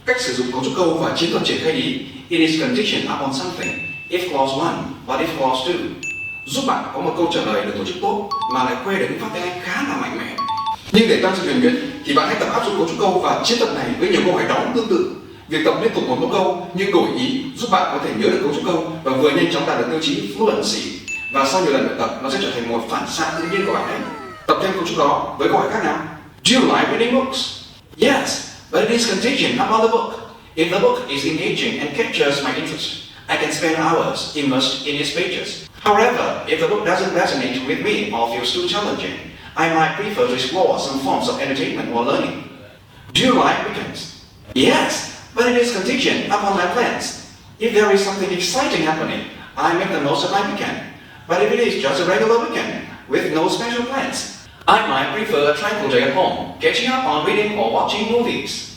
Cách sử dụng cấu trúc câu và chiến thuật triển khai ý. It is contingent upon something. If clause 1, what if clause 2? Giúp bạn có một câu trả lời được tổ chức tốt mà lại khoe được những phát tiếng Anh khá là mạnh mẽ. Nhưng để tăng sự nhuần nhuyễn thì bạn hãy tập áp dụng cấu trúc câu và chiến thuật này với nhiều câu hỏi đóng tương tự. Việc tập liên tục một mẫu câu nhưng đổi ý giúp bạn có thể nhớ được cấu trúc câu và vừa nhanh chóng đạt được tiêu chí fluency. Và sau nhiều lần luyện tập, nó sẽ trở thành một phản xạ tự nhiên của bạn đấy. Tập thêm cấu trúc đó với câu hỏi khác nào. Do you like reading books? Yes, but it is contingent upon the book. If the book is engaging and captures my interest, I can spend hours immersed in its pages. However, if the book doesn't resonate with me or feels too challenging, I might prefer to explore some forms of entertainment or learning. Do you like weekends? Yes, but it is contingent upon my plans. If there is something exciting happening, I make the most of my weekend. But if it is just a regular weekend with no special plans, I might prefer a tranquil day at home, catching up on reading or watching movies.